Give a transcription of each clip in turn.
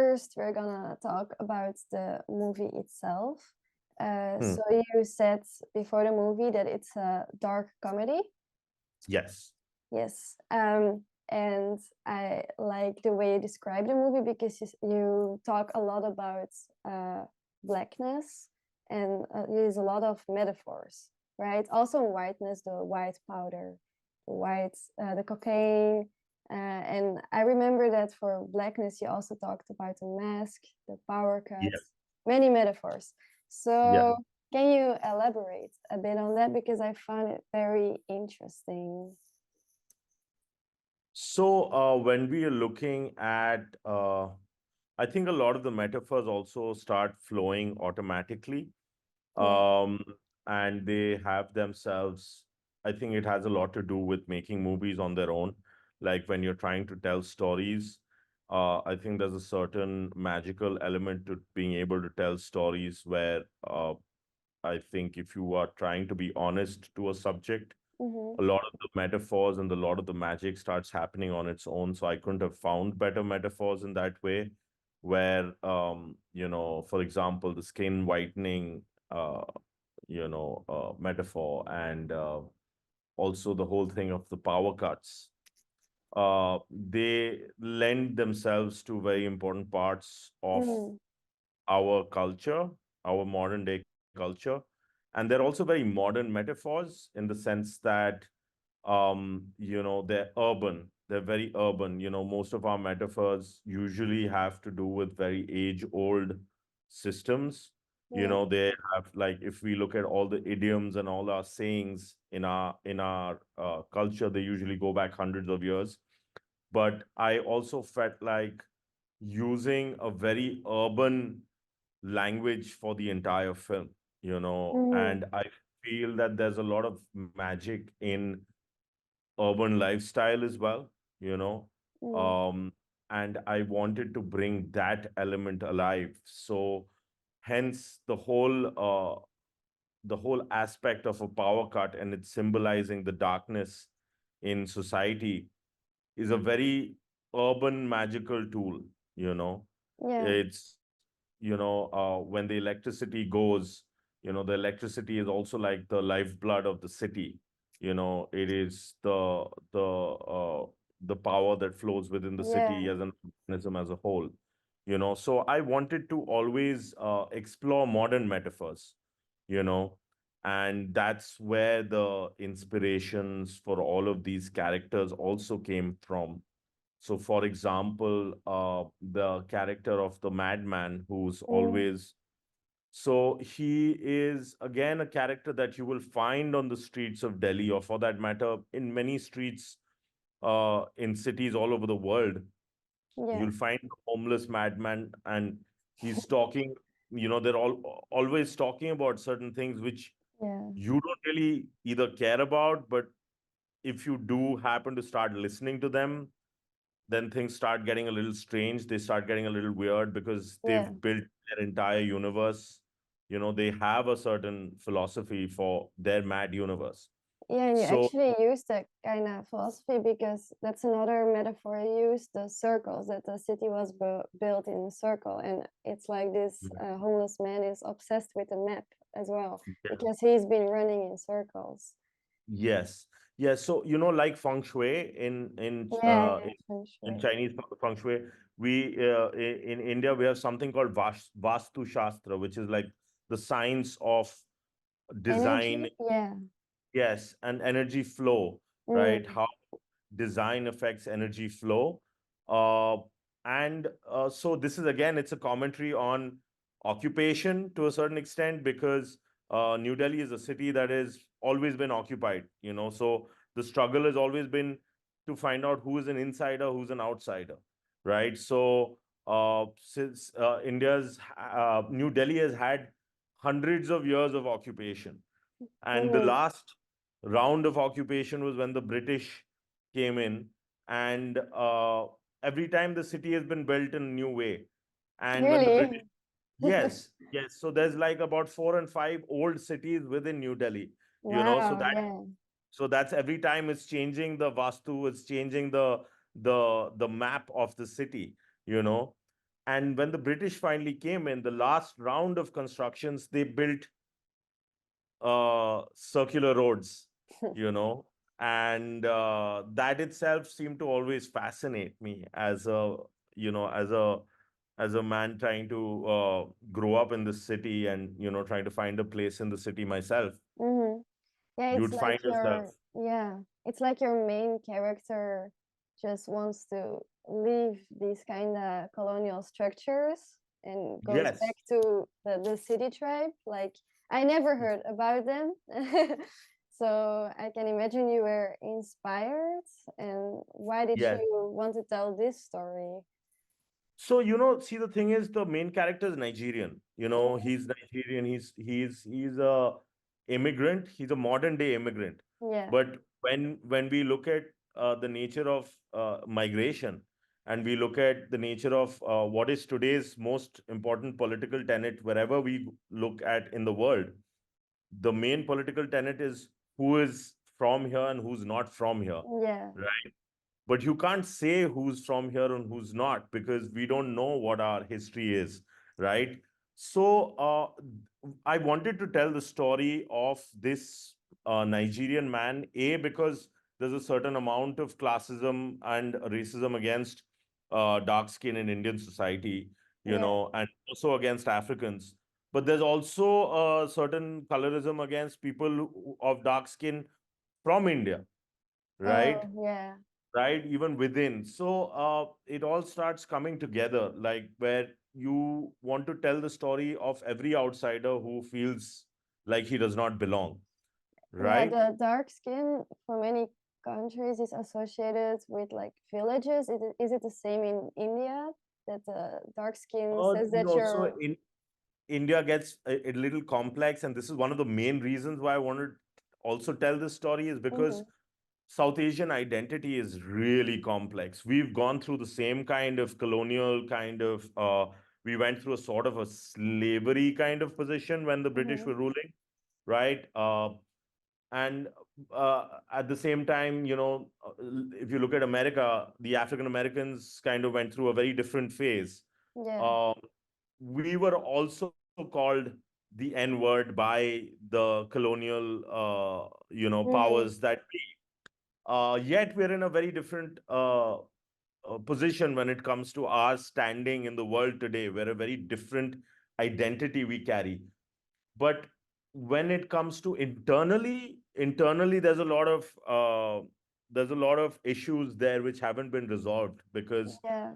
first we're gonna talk about the movie itself. Hmm. So you said before the movie that it's a dark comedy. Yes. Yes. And I like the way you describe the movie because you talk a lot about blackness and you use a lot of metaphors, right? Also whiteness, the white powder, the cocaine. And I remember that for blackness, you also talked about the mask, the power Yes. cuts, many metaphors. Yeah. So can you elaborate a bit on that? Because I found it very interesting. So when we are looking at, I think a lot of the metaphors also start flowing automatically, Yeah. um, and they have themselves. I think it has a lot to do with making movies on their own. Like when you're trying to tell stories, I think there's a certain magical element to being able to tell stories where I think if you are trying to be honest to a subject, Mm-hmm. a lot of the metaphors and a lot of the magic starts happening on its own. So I couldn't have found better metaphors in that way, where for example, the skin whitening, uh, metaphor, and also the whole thing of the power cuts. They lend themselves to very important parts of Mm. our culture, our modern day culture. And they're also very modern metaphors in the sense that, they're urban. They're very urban. Most of our metaphors usually have to do with very age-old systems. Yeah. They have, like, if we look at all the idioms and all our sayings in our culture, they usually go back hundreds of years. But I also felt like using a very urban language for the entire film, Mm. and I feel that there's a lot of magic in urban lifestyle as well, you know. Mm. Um, and I wanted to bring that element alive. So hence the whole aspect of a power cut and it's symbolizing the darkness in society is a very urban magical tool, you know. Yeah. It's, when the electricity goes, the electricity is also like the lifeblood of the city. It is the power that flows within the Yeah. city as an organism as a whole. So I wanted to always explore modern metaphors, you know, and that's where the inspirations for all of these characters also came from. So, for example, the character of the madman who's Mm. always, so he is again a character that you will find on the streets of Delhi, or for that matter, in many streets in cities all over the world. Yeah. You'll find a homeless madman, and he's talking. They're always talking about certain things which Yeah. you don't really either care about, but if you do happen to start listening to them, then things start getting a little strange. They start getting a little weird because they've Yeah. built their entire universe. They have a certain philosophy for their mad universe. Yeah, and you So, actually use that kind of philosophy because that's another metaphor you use, the circles, that the city was built in a circle. And it's like this homeless man is obsessed with the map as well yeah. because he's been running in circles. Yes, yes. So, like feng shui Yeah, yeah, feng in shui. Chinese feng shui, in India we have something called Vastu Shastra, which is like the science of design. Energy? Yeah. Yes, and energy flow, right? Mm. How design affects energy flow. Uh, and so this is again, it's a commentary on occupation to a certain extent, because New Delhi is a city that has always been occupied, so the struggle has always been to find out who is an insider, who's an outsider, right? So since New Delhi has had hundreds of years of occupation, and the Mm. last round of occupation was when the British came in, and every time the city has been built in a new way. And when the British, Really? yes, yes, so there's like about 4 and 5 old cities within New Delhi, so Wow, that yeah. so that's every time it's changing the vastu, it's changing the map of the city, you know. And when the British finally came in, the last round of constructions, they built circular roads, and that itself seemed to always fascinate me as a, as a man trying to grow up in the city and, trying to find a place in the city myself. Mm-hmm. Yeah, You'd find yourself. it's like your main character just wants to leave these kind of colonial structures and goes Yes, back to the city tribe. Like, I never heard about them. So I can imagine you were inspired. And why did yes. you want to tell this story? So, see, the thing is, the main character is Nigerian. He's Nigerian. He's a immigrant. He's a modern day immigrant. Yeah, But when we look at the nature of migration, and we look at the nature of what is today's most important political tenet, wherever we look at in the world, the main political tenet is who is from here and who's not from here. yeah, Right? But you can't say who's from here and who's not, because we don't know what our history is, right? So I wanted to tell the story of this Nigerian man, because there's a certain amount of classism and racism against dark skin in Indian society, yeah. and also against Africans. But there's also a certain colorism against people of dark skin from India, right? Oh, yeah. Right, even within. So it all starts coming together, like where you want to tell the story of every outsider who feels like he does not belong, Yeah, right? the dark skin for many countries is associated with like villages. Is it the same in India that the dark skin says that No, so you're in India gets a little complex, and this is one of the main reasons why I wanted to also tell this story, is because Mhm. South Asian identity is really complex. We've gone through the same kind of colonial kind of, we went through a sort of a slavery kind of position when the British Mhm. were ruling, right? And at the same time, if you look at America, the African Americans kind of went through a very different phase. Yeah. Um, we were also called the N word by the colonial, Mhm. powers that be. Yet we're in a very different position when it comes to our standing in the world today. We're a very different identity we carry. But when it comes to internally, there's a lot of issues there which haven't been resolved, because Yeah.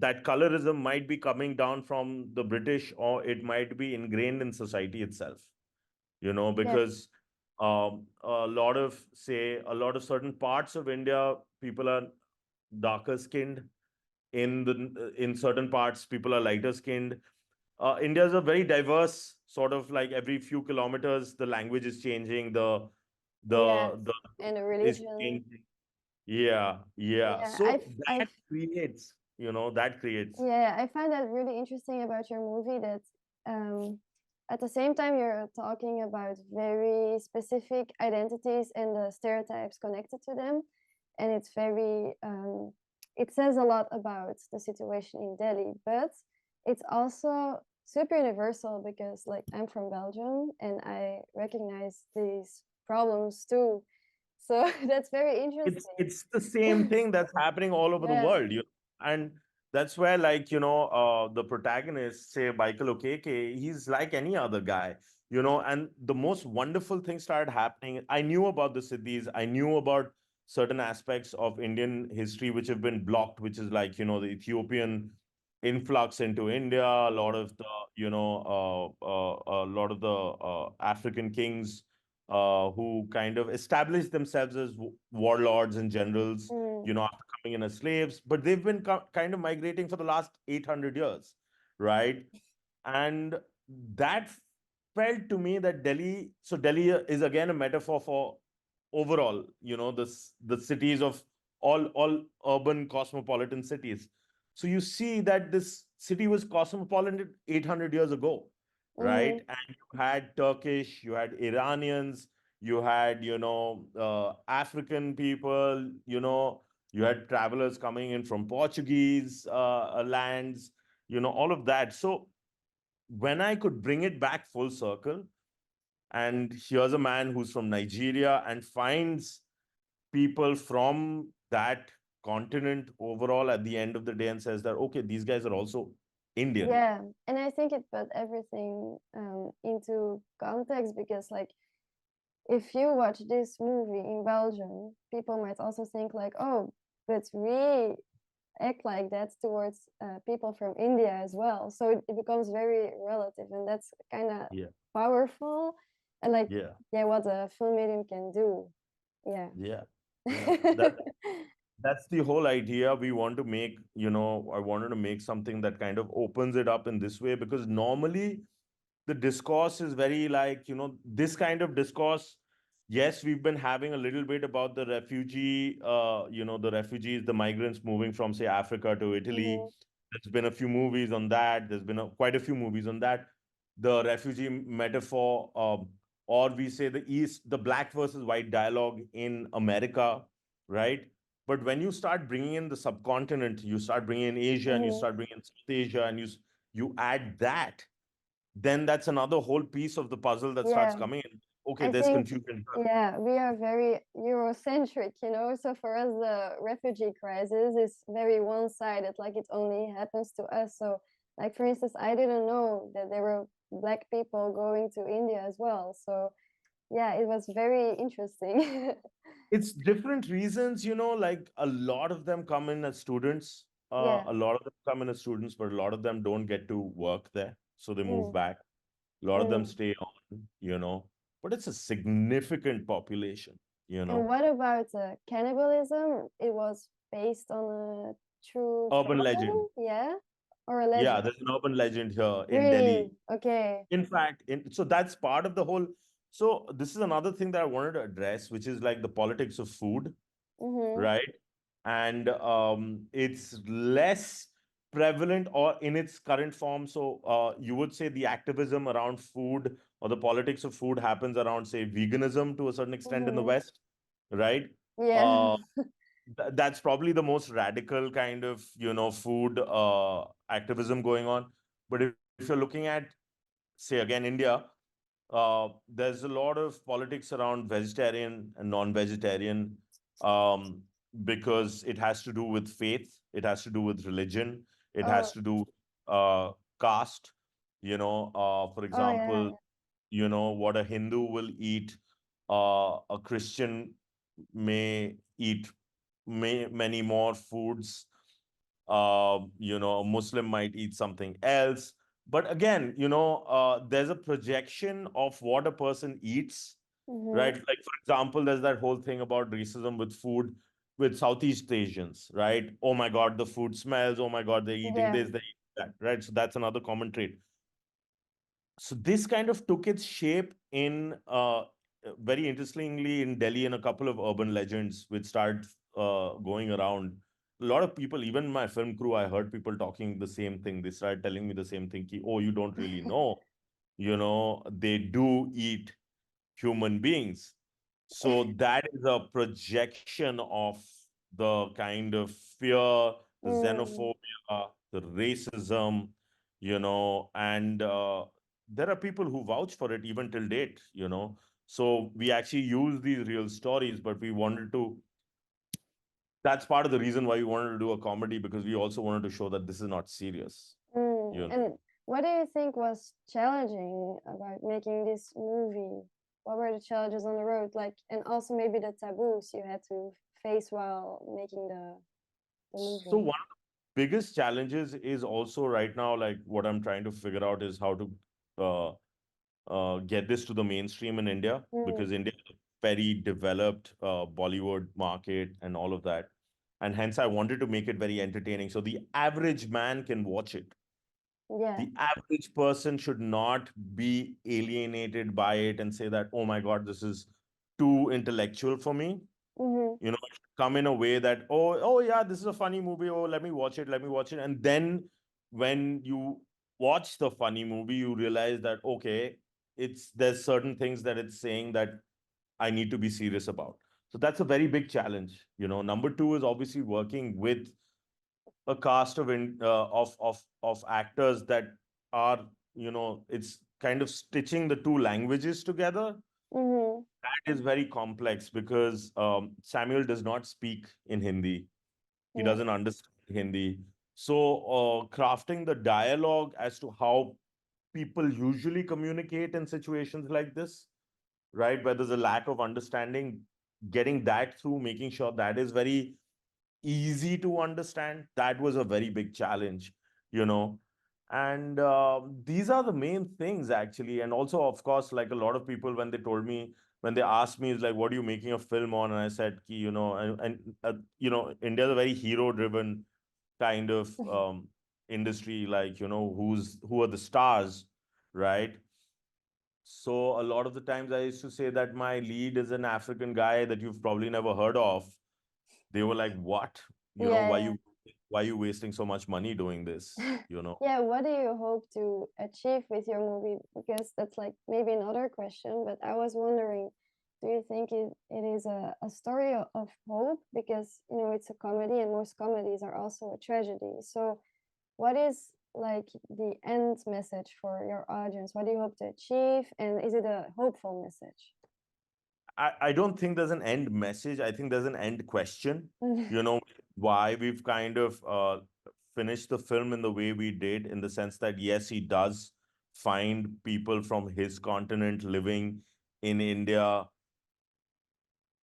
that colorism might be coming down from the British, or it might be ingrained in society itself. Yeah. Because a lot of certain parts of India, people are darker skinned. In certain parts, people are lighter skinned. India is a very diverse sort of, like, every few kilometers, the language is changing, Yes. the And the is religion. changing. Yeah, yeah. Yeah. So that creates, I find that really interesting about your movie that um, at the same time you're talking about very specific identities and the stereotypes connected to them, and it's very it says a lot about the situation in Delhi, but it's also super universal because like I'm from Belgium and I recognize these problems too. So that's very interesting. it's the same thing that's happening all over the Yeah. world, and that's where, like, the protagonist, say Michael Okeke, he's like any other guy, and the most wonderful thing started happening. I knew about the Siddhis, I knew about certain aspects of Indian history which have been blocked, which is like, the Ethiopian influx into India, a lot of the, a lot of the African kings who kind of established themselves as warlords and generals, Mm, after coming in as slaves, but they've been kind of migrating for the last 800 years, right? And that felt to me that Delhi is again a metaphor for overall, the cities of all urban cosmopolitan cities. So you see that this city was cosmopolitan 800 years ago, right? mhm. And you had Turkish, you had Iranians, you had, African people, you had travelers coming in from Portuguese lands, all of that. So when I could bring it back full circle, and here's a man who's from Nigeria and finds people from that continent overall at the end of the day and says that, okay, these guys are also Indian. Yeah, and I think it put everything into context, because like if you watch this movie in Belgium, people might also think like, oh, but we act like that towards people from India as well. So it becomes very relative, and that's kind of powerful. And like, yeah, what a film medium can do. Yeah. That's the whole idea. We want to make, I wanted to make something that kind of opens it up in this way, because normally the discourse is very like, this kind of discourse. Yes, we've been having a little bit about the refugee, the refugees, the migrants moving from, say, Africa to Italy. There's been a few movies on that. There's been quite a few movies on that. The refugee metaphor, or we say the black versus white dialogue in America, right? But when you start bringing in the subcontinent, you start bringing in Asia, and you start bringing in South Asia, and you add that, then that's another whole piece of the puzzle that starts coming in. Okay, there's confusion. Yeah, we are very Eurocentric, so for us, the refugee crisis is very one-sided, like it only happens to us. So like, for instance, I didn't know that there were Black people going to India as well. So yeah, it was very interesting. It's different reasons, like a lot of them come in as students. A lot of them come in as students, but a lot of them don't get to work there. So they move back. A lot of them stay on, but it's a significant population, And what about cannibalism? It was based on a true urban problem? legend. Yeah, or a legend? Yeah, there's an urban legend here in Really? Delhi. Okay. In fact, so that's part of the whole. So this is another thing that I wanted to address, which is like the politics of food, right? And it's less prevalent or in its current form. So you would say the activism around food or the politics of food happens around, say, veganism to a certain extent in the West, right? Yeah. That's probably the most radical kind of, food activism going on. But if you're looking at, say, again, India, there's a lot of politics around vegetarian and non-vegetarian, because it has to do with faith, it has to do with religion, it has to do caste. For example, what a Hindu will eat, a Christian may eat many more foods. A Muslim might eat something else. But again, there's a projection of what a person eats, right? Like, for example, there's that whole thing about racism with food with Southeast Asians, right? Oh my God, the food smells. Oh my God, they're eating this, they eat that, right? So that's another common trait. So this kind of took its shape in, very interestingly, in Delhi, in a couple of urban legends which started going around. A lot of people, even my film crew, I heard people talking the same thing. They started telling me the same thing. Oh, you don't really know. They do eat human beings. So that is a projection of the kind of fear, the xenophobia, the racism, and there are people who vouch for it even till date. So we actually use these real stories, but we wanted to, that's part of the reason why we wanted to do a comedy, because we also wanted to show that this is not serious. And what do you think was challenging about making this movie? What were the challenges on the road? Like, and also maybe the taboos you had to face while making the movie. So one of the biggest challenges is also right now, like what I'm trying to figure out is how to get this to the mainstream in India, because India is a very developed Bollywood market and all of that. And hence I wanted to make it very entertaining. So the average man can watch it. Yeah. The average person should not be alienated by it and say that, oh my God, this is too intellectual for me. It should come in a way that, oh yeah, this is a funny movie. Oh, let me watch it. And then when you watch the funny movie, you realize that, okay, there's certain things that it's saying that I need to be serious about. So that's a very big challenge. Number two is obviously working with a cast of of actors that are, it's kind of stitching the two languages together. Mm-hmm. That is very complex because Samuel does not speak in Hindi. He Yeah. doesn't understand Hindi. So crafting the dialogue as to how people usually communicate in situations like this, right, where there's a lack of understanding, getting that through, making sure that is very easy to understand, that was a very big challenge, you know. And these are the main things actually. And also, of course, like a lot of people, when they told me, when they asked me, is like, what are you making a film on? And I said, ki, India is a very hero driven kind of industry, like, who are the stars, right? So a lot of the times I used to say that my lead is an African guy that you've probably never heard of. They were like, what? Yeah. Why are you wasting so much money doing this? Yeah, what do you hope to achieve with your movie? Because that's like maybe another question, but I was wondering, do you think it is a story of hope? Because, it's a comedy and most comedies are also a tragedy. So what is like the end message for your audience? What do you hope to achieve? And is it a hopeful message? I don't think there's an end message. I think there's an end question. Why we've kind of finished the film in the way we did, in the sense that, yes, he does find people from his continent living in India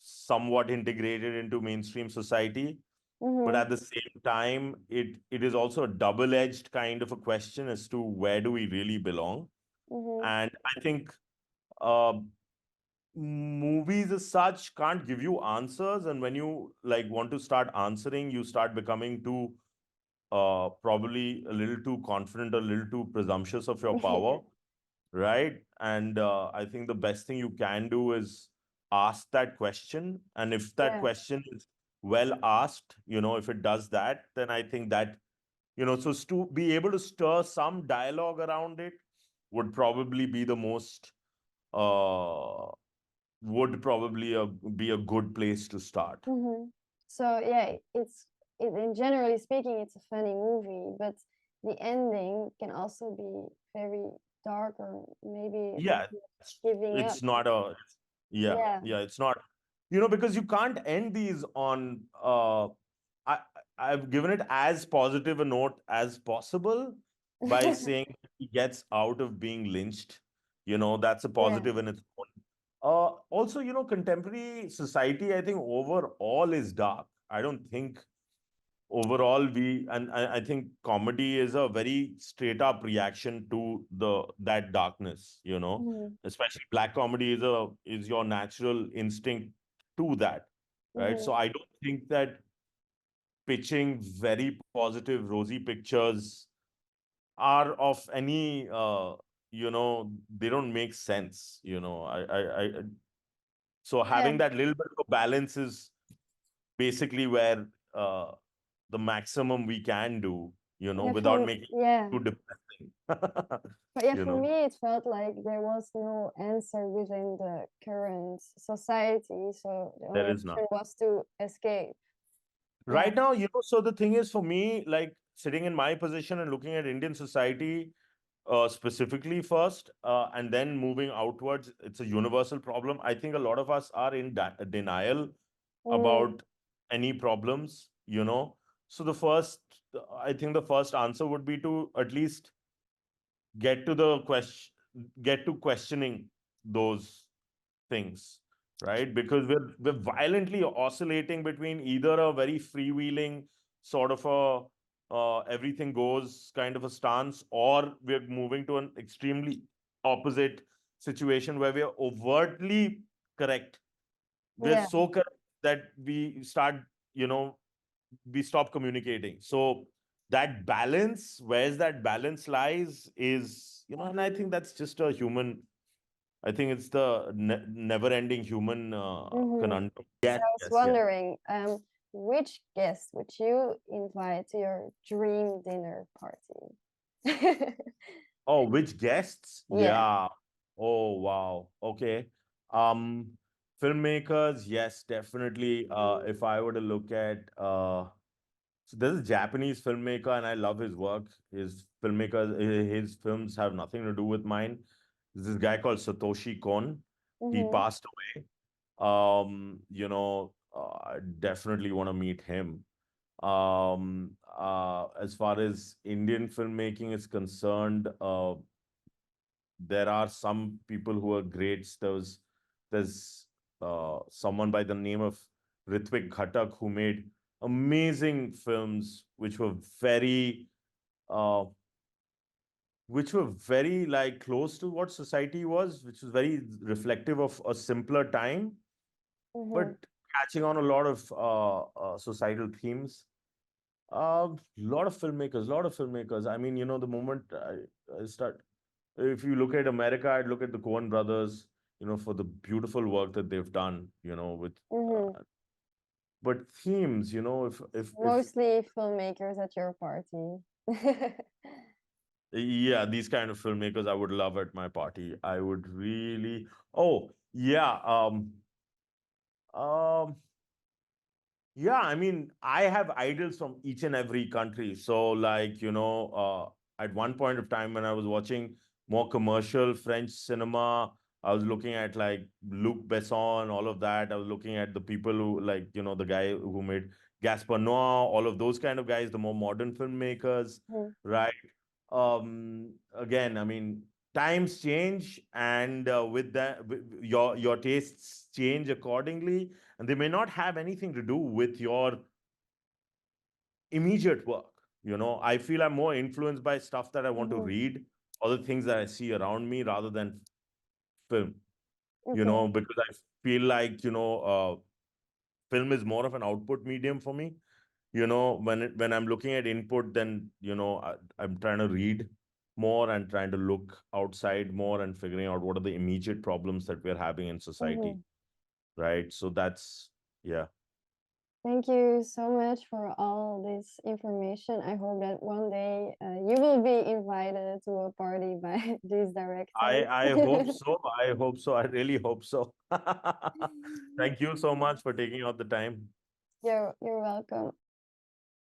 somewhat integrated into mainstream society. But Mm-hmm. at the same time, it is also a double-edged kind of a question as to where do we really belong. Mm-hmm. And I think uh, movies as such can't give you answers, and when you like want to start answering, you start becoming too probably a little too confident, a little too presumptuous of your Yeah. power, right? And I think the best thing you can do is ask that question, and if that Yeah. question is well asked, if it does that, then I think that, so to be able to stir some dialogue around it would probably be the most uh would probably be a good place to start. Mm-hmm. So yeah, in generally speaking, it's a funny movie, but the ending can also be very dark or maybe Yeah, giving up. it's not a, Yeah. yeah, it's not, because you can't end these on, I, I've given it as positive a note as possible by saying he gets out of being lynched. That's a Yeah. positive in its own. Also, contemporary society, I think overall is dark. I don't think overall I think comedy is a very straight up reaction to that darkness, Mm-hmm. especially black comedy is your natural instinct to that, right? Mm-hmm. So I don't think that pitching very positive rosy pictures are of any they don't make sense. So Yeah. having that little bit of a balance is basically where uh, the maximum we can do, Yeah. without making Yeah. it too depressing. But yeah, you for know, me, it felt like there was no answer within the current society. So the there only is none. option was to escape. Yeah. Right now, so the thing is for me, like sitting in my position and looking at Indian society specifically first, and then moving outwards, it's a universal problem. I think a lot of us are in denial Mm. about any problems, So I think the first answer would be to at least get to the question, get to questioning those things, right? Because we're violently oscillating between either a very freewheeling sort of a everything goes kind of a stance, or we're moving to an extremely opposite situation where we're overtly correct. We're Yeah. so correct that you know, we stop communicating. So that balance, where's that balance lies, is, and I think that's just a human. I think it's the never-ending human Mm-hmm. conundrum. So Yes, I was yes, yes. wondering, which guest would you invite to your dream dinner party? Oh, which guests? Yeah. Yeah. Oh, wow. Okay. Um, Filmmakers, yes, definitely. If I were to look at So there's a Japanese filmmaker, and I love his work. His films have nothing to do with mine. There's this guy called Satoshi Kon. He Mm-hmm. passed away. I definitely want to meet him. As far as Indian filmmaking is concerned, there are some people who are great. There's someone by the name of Ritwik Ghatak who made amazing films uh, which were very like close to what society was, which was very reflective of a simpler time, but Mm-hmm. catching on a lot of societal themes. Lot of filmmakers. I mean, the moment I start, if you look at America, I'd look at the Coen brothers, for the beautiful work that they've done, with, Mm-hmm. but themes, if Mostly filmmakers at your party. yeah, these kind of filmmakers I would love at my party. I would really, oh, yeah, um, yeah, I mean, I have idols from each and every country. So, like, at one point of time when I was watching more commercial French cinema, I was looking at like Luc Besson, all of that. I was looking at the people who, like, the guy who made Gaspar Noé, all of those kind of guys, the more modern filmmakers, Mhm. right? Again, I mean, times change, and with that, your tastes change accordingly, and they may not have anything to do with your immediate work. I feel I'm more influenced by stuff that I want to Mhm. read, or the things that I see around me, rather than film. Okay. Because I feel like film is more of an output medium for me. When I'm looking at input, then I'm trying to read more and trying to look outside more and figuring out what are the immediate problems that we're having in society, Mhm. right? So that's, yeah. Thank you so much for all this information. I hope that one day you will be invited to a party by these directors. I hope so. I hope so. I really hope so. Thank you so much for taking out the time. You're welcome.